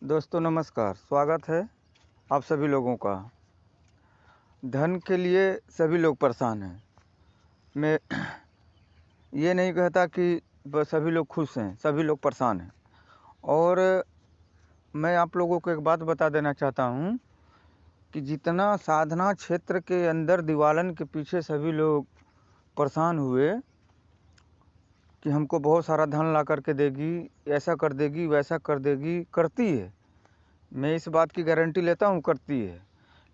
दोस्तों नमस्कार, स्वागत है आप सभी लोगों का। धन के लिए सभी लोग परेशान हैं। मैं ये नहीं कहता कि सभी लोग खुश हैं, सभी लोग परेशान हैं। और मैं आप लोगों को एक बात बता देना चाहता हूँ कि जितना साधना क्षेत्र के अंदर दीवालन के पीछे सभी लोग परेशान हुए कि हमको बहुत सारा धन ला कर के देगी, ऐसा कर देगी, वैसा कर देगी, करती है। मैं इस बात की गारंटी लेता हूँ करती है,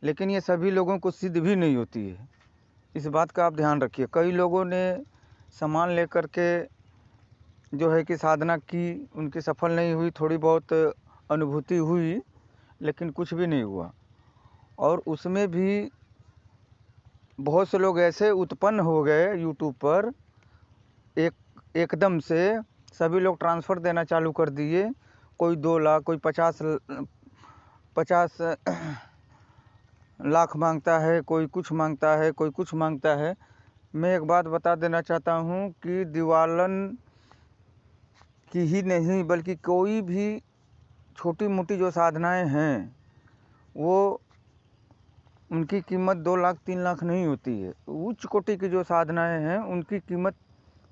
लेकिन ये सभी लोगों को सिद्ध भी नहीं होती है। इस बात का आप ध्यान रखिए। कई लोगों ने सामान लेकर के जो है कि साधना की, उनकी सफल नहीं हुई, थोड़ी बहुत अनुभूति हुई लेकिन कुछ भी नहीं हुआ। और उसमें भी बहुत से लोग ऐसे उत्पन्न हो गए यूट्यूब पर, एकदम से सभी लोग ट्रांसफ़र देना चालू कर दिए। कोई 2 लाख, कोई 50 लाख मांगता है, कोई कुछ मांगता है, कोई कुछ मांगता है। मैं एक बात बता देना चाहता हूँ कि दीवालन की ही नहीं बल्कि कोई भी छोटी मोटी जो साधनाएं हैं वो उनकी कीमत 2 लाख 3 लाख नहीं होती है। उच्च कोटि की जो साधनाएं हैं उनकी कीमत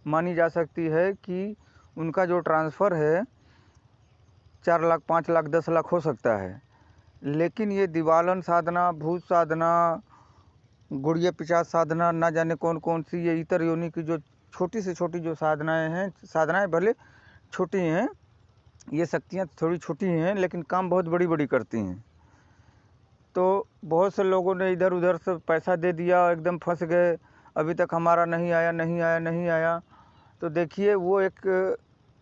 मानी जा सकती है कि उनका जो ट्रांसफ़र है 4 लाख 5 लाख 10 लाख हो सकता है। लेकिन ये दीवालन साधना, भूत साधना, गुड़िया पिशाच साधना, ना जाने कौन कौन सी ये इतर योनि की जो छोटी से छोटी जो साधनाएं हैं, साधनाएं भले छोटी हैं, ये शक्तियाँ थोड़ी छोटी हैं लेकिन काम बहुत बड़ी बड़ी करती हैं। तो बहुत से लोगों ने इधर उधर से पैसा दे दिया, एकदम फंस गए, अभी तक हमारा नहीं आया, नहीं आया, नहीं आया। तो देखिए वो एक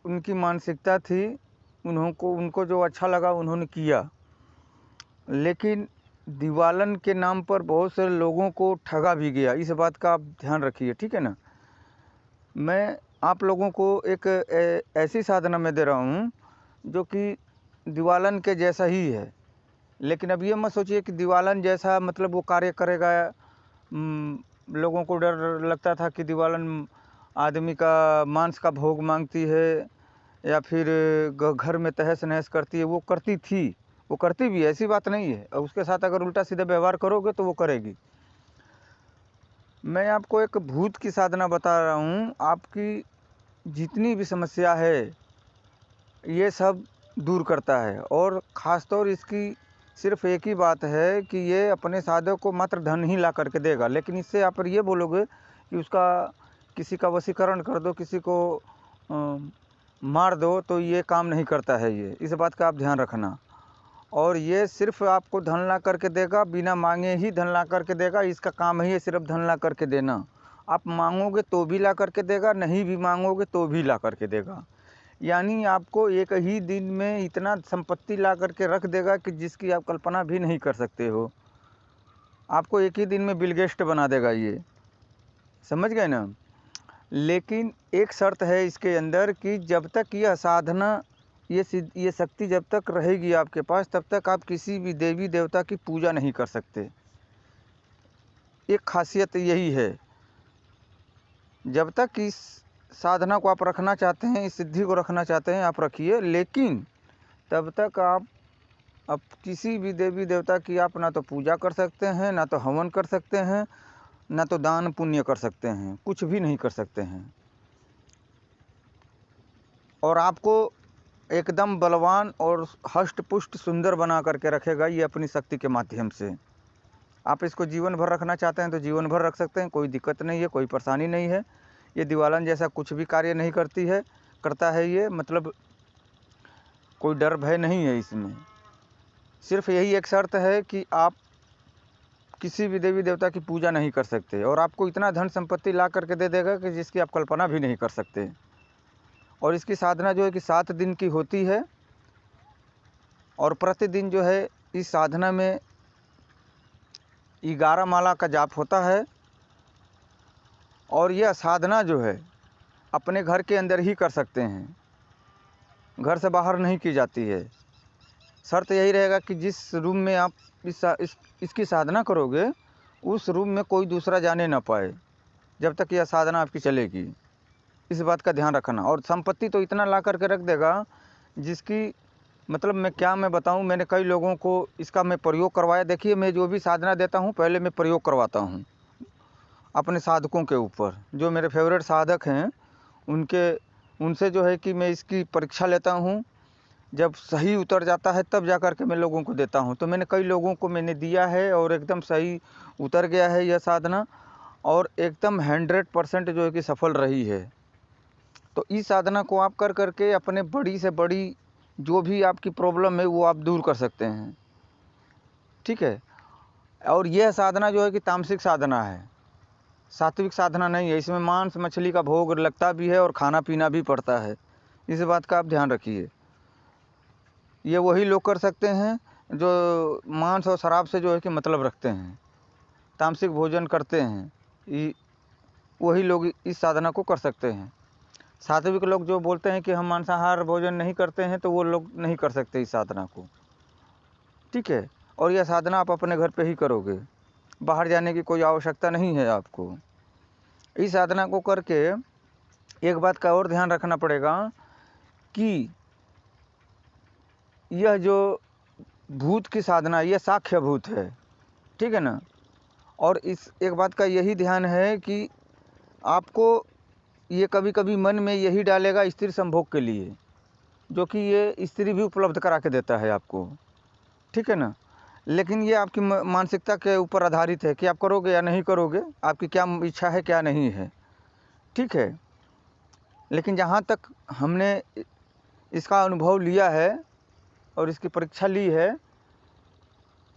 उनकी मानसिकता थी, उनको जो अच्छा लगा उन्होंने किया। लेकिन दीवालन के नाम पर बहुत से लोगों को ठगा भी गया। इस बात का आप ध्यान रखिए, ठीक है ना। मैं आप लोगों को एक ऐसी साधना में दे रहा हूँ जो कि दीवालन के जैसा ही है। लेकिन अब ये मत सोचिए कि दीवालन जैसा मतलब वो कार्य करेगा। लोगों को डर लगता था कि दीवालन आदमी का मांस का भोग मांगती है या फिर घर में तहस नहस करती है। वो करती थी, वो करती भी, ऐसी बात नहीं है। और उसके साथ अगर उल्टा सीधा व्यवहार करोगे तो वो करेगी। मैं आपको एक भूत की साधना बता रहा हूँ। आपकी जितनी भी समस्या है ये सब दूर करता है। और ख़ास तौर इसकी सिर्फ एक ही बात है कि ये अपने साधक को मात्र धन ही ला करके देगा। लेकिन इससे आप ये बोलोगे कि उसका किसी का वशीकरण कर दो, किसी को मार दो, तो ये काम नहीं करता है ये। इस बात का आप ध्यान रखना। और ये सिर्फ आपको धन ला करके देगा, बिना मांगे ही धन ला करके देगा। इसका काम ही है सिर्फ धन ला करके देना। आप मांगोगे तो भी ला करके देगा, नहीं भी मांगोगे तो भी ला करके देगा। यानी आपको एक ही दिन में इतना संपत्ति ला करके रख देगा कि जिसकी आप कल्पना भी नहीं कर सकते हो। आपको एक ही दिन में बिल गेट्स बना देगा ये, समझ गए ना। लेकिन एक शर्त है इसके अंदर कि जब तक यह साधना, ये शक्ति जब तक रहेगी आपके पास, तब तक आप किसी भी देवी देवता की पूजा नहीं कर सकते। एक खासियत यही है। जब तक इस साधना को आप रखना चाहते हैं, इस सिद्धि को रखना चाहते हैं, आप रखिए। लेकिन तब तक आप अब किसी भी देवी देवता की आप ना तो पूजा कर सकते हैं, ना तो हवन कर सकते हैं, ना तो दान पुण्य कर सकते हैं, कुछ भी नहीं कर सकते हैं। और आपको एकदम बलवान और हष्ट पुष्ट सुंदर बना करके रखेगा ये अपनी शक्ति के माध्यम से। आप इसको जीवन भर रखना चाहते हैं तो जीवन भर रख सकते हैं, कोई दिक्कत नहीं है, कोई परेशानी नहीं है। ये दीवालन जैसा कुछ भी कार्य नहीं करता है ये, मतलब कोई डर भय नहीं है इसमें। सिर्फ यही एक शर्त है कि आप किसी भी देवी देवता की पूजा नहीं कर सकते। और आपको इतना धन संपत्ति ला करके दे देगा कि जिसकी आप कल्पना भी नहीं कर सकते। और इसकी साधना जो है कि 7 दिन की होती है। और प्रतिदिन जो है इस साधना में 11 माला का जाप होता है। और यह साधना जो है अपने घर के अंदर ही कर सकते हैं, घर से बाहर नहीं की जाती है। शर्त यही रहेगा कि जिस रूम में आप इसकी साधना करोगे उस रूम में कोई दूसरा जाने ना पाए जब तक यह साधना आपकी चलेगी। इस बात का ध्यान रखना। और संपत्ति तो इतना ला करके रख देगा जिसकी मतलब मैं बताऊं, मैंने कई लोगों को इसका मैं प्रयोग करवाया। देखिए, मैं जो भी साधना देता हूं पहले मैं प्रयोग करवाता हूं अपने साधकों के ऊपर। जो मेरे फेवरेट साधक हैं उनसे जो है कि मैं इसकी परीक्षा लेता हूं। जब सही उतर जाता है तब जा कर के मैं लोगों को देता हूं। तो मैंने कई लोगों को मैंने दिया है और एकदम सही उतर गया है यह साधना, और एकदम 100% जो है कि सफल रही है। तो इस साधना को आप कर करके अपने बड़ी से बड़ी जो भी आपकी प्रॉब्लम है वो आप दूर कर सकते हैं। ठीक है। और यह साधना जो है कि तामसिक साधना है, सात्विक साधना नहीं है। इसमें मांस मछली का भोग लगता भी है और खाना पीना भी पड़ता है। इस बात का आप ध्यान रखिए। ये वही लोग कर सकते हैं जो मांस और शराब से जो है कि मतलब रखते हैं, तामसिक भोजन करते हैं, वही लोग इस साधना को कर सकते हैं। सात्विक लोग जो बोलते हैं कि हम मांसाहार भोजन नहीं करते हैं, तो वो लोग नहीं कर सकते इस साधना को। ठीक है। और यह साधना आप अपने घर पे ही करोगे, बाहर जाने की कोई आवश्यकता नहीं है आपको। इस साधना को करके एक बात का और ध्यान रखना पड़ेगा कि यह जो भूत की साधना, यह साक्ष्य भूत है। ठीक है ना। और इस एक बात का यही ध्यान है कि आपको ये कभी कभी मन में यही डालेगा स्त्री संभोग के लिए, जो कि ये स्त्री भी उपलब्ध करा के देता है आपको। ठीक है ना। लेकिन ये आपकी मानसिकता के ऊपर आधारित है कि आप करोगे या नहीं करोगे, आपकी क्या इच्छा है क्या नहीं है। ठीक है। लेकिन जहाँ तक हमने इसका अनुभव लिया है और इसकी परीक्षा ली है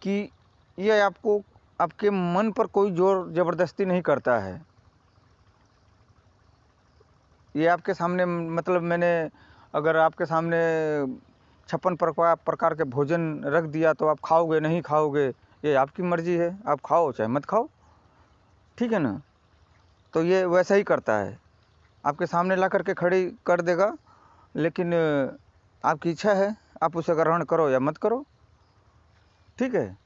कि यह आपको आपके मन पर कोई जोर ज़बरदस्ती नहीं करता है। ये आपके सामने, मतलब मैंने अगर आपके सामने 56 प्रकार के भोजन रख दिया तो आप खाओगे नहीं खाओगे, ये आपकी मर्ज़ी है। आप खाओ चाहे मत खाओ। ठीक है ना। तो ये वैसा ही करता है, आपके सामने ला करके खड़ी कर देगा, लेकिन आपकी इच्छा है, आप उसे ग्रहण करो या मत करो। ठीक है।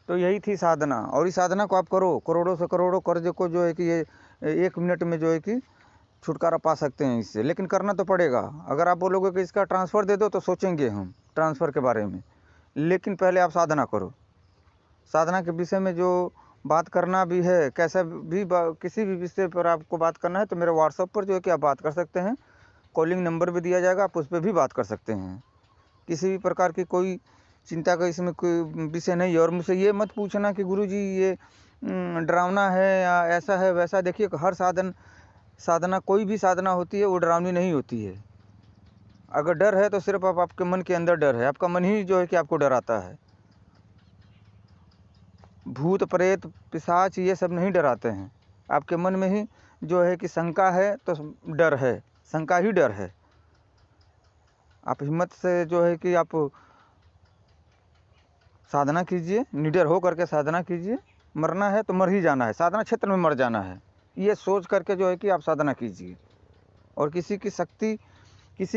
तो यही थी साधना, और इस साधना को आप करो। करोड़ों से करोड़ों कर्ज को जो है कि ये 1 मिनट में जो है कि छुटकारा पा सकते हैं इससे। लेकिन करना तो पड़ेगा। अगर आप बोलोगे कि इसका ट्रांसफ़र दे दो तो सोचेंगे हम ट्रांसफ़र के बारे में, लेकिन पहले आप साधना करो। साधना के विषय में जो बात करना भी है, कैसा भी किसी भी विषय पर आपको बात करना है तो मेरे व्हाट्सएप पर जो है कि आप बात कर सकते हैं। कॉलिंग नंबर भी दिया जाएगा, आप उस पर भी बात कर सकते हैं। किसी भी प्रकार की कोई चिंता का इसमें कोई विषय नहीं है। और मुझसे ये मत पूछना कि गुरुजी ये डरावना है या ऐसा है वैसा। देखिए, हर साधना कोई भी साधना होती है वो डरावनी नहीं होती है। अगर डर है तो सिर्फ आपके मन के अंदर डर है, आपका मन ही जो है कि आपको डराता है। भूत प्रेत पिशाच ये सब नहीं डराते हैं, आपके मन में ही जो है कि शंका है, तो डर है, शंका ही डर है। आप हिम्मत से जो है कि आप साधना कीजिए, निडर हो करके साधना कीजिए। मरना है तो मर ही जाना है, साधना क्षेत्र में मर जाना है, ये सोच करके जो है कि आप साधना कीजिए। और किसी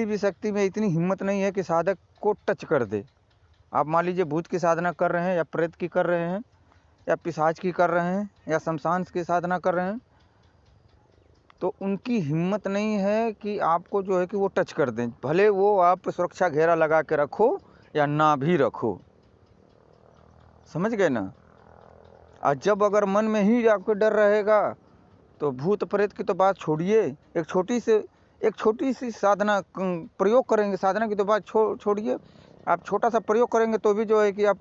भी शक्ति में इतनी हिम्मत नहीं है कि साधक को टच कर दे। आप मान लीजिए भूत की साधना कर रहे हैं या प्रेत की कर रहे हैं या पिशाच की कर रहे हैं या शमशान की साधना कर रहे हैं, तो उनकी हिम्मत नहीं है कि आपको जो है कि वो टच कर दें। भले वो आप सुरक्षा घेरा लगा के रखो या ना भी रखो। समझ गए ना। और जब अगर मन में ही आपको डर रहेगा तो भूत प्रेत की तो बात छोड़िए, एक छोटी सी साधना प्रयोग करेंगे, साधना की तो बात छोड़िए, आप छोटा सा प्रयोग करेंगे तो भी जो है कि आप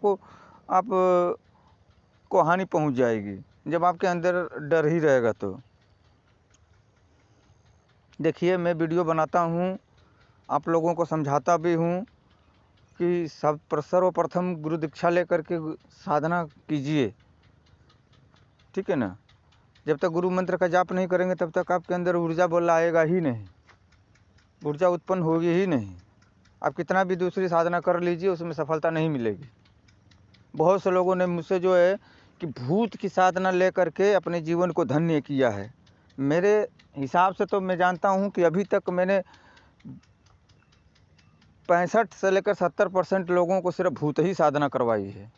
को हानि पहुंच जाएगी, जब आपके अंदर डर ही रहेगा। तो देखिए, मैं वीडियो बनाता हूँ, आप लोगों को समझाता भी हूँ कि सर्वप्रथम गुरु दीक्षा लेकर के साधना कीजिए। ठीक है ना। जब तक गुरु मंत्र का जाप नहीं करेंगे तब तक आपके अंदर ऊर्जा बोल आएगा ही नहीं, ऊर्जा उत्पन्न होगी ही नहीं। आप कितना भी दूसरी साधना कर लीजिए, उसमें सफलता नहीं मिलेगी। बहुत से लोगों ने मुझसे जो है कि भूत की साधना लेकर के अपने जीवन को धन्य किया है। मेरे हिसाब से तो मैं जानता हूँ कि अभी तक मैंने 65 से लेकर 70% लोगों को सिर्फ भूत ही साधना करवाई है।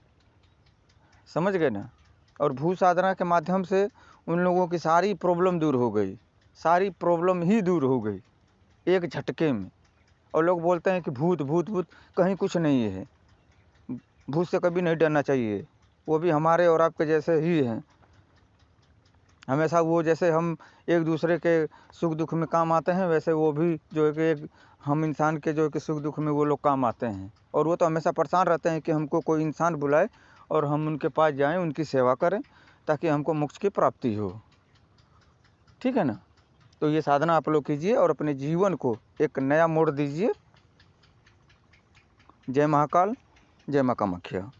समझ गए ना। और भूत साधना के माध्यम से उन लोगों की सारी प्रॉब्लम दूर हो गई, सारी प्रॉब्लम ही दूर हो गई एक झटके में। और लोग बोलते हैं कि भूत भूत भूत, कहीं कुछ नहीं है। भूत से कभी नहीं डरना चाहिए, वो भी हमारे और आपके जैसे ही हैं। हमेशा वो, जैसे हम एक दूसरे के सुख दुख में काम आते हैं, वैसे वो भी जो है कि एक हम इंसान के जो है कि सुख दुख में वो लोग काम आते हैं। और वो तो हमेशा परेशान रहते हैं कि हमको कोई इंसान बुलाए और हम उनके पास जाएं, उनकी सेवा करें, ताकि हमको मोक्ष की प्राप्ति हो। ठीक है ना? तो ये साधना आप लोग कीजिए और अपने जीवन को एक नया मोड़ दीजिए। जय महाकाल, जय माँ कामाख्या।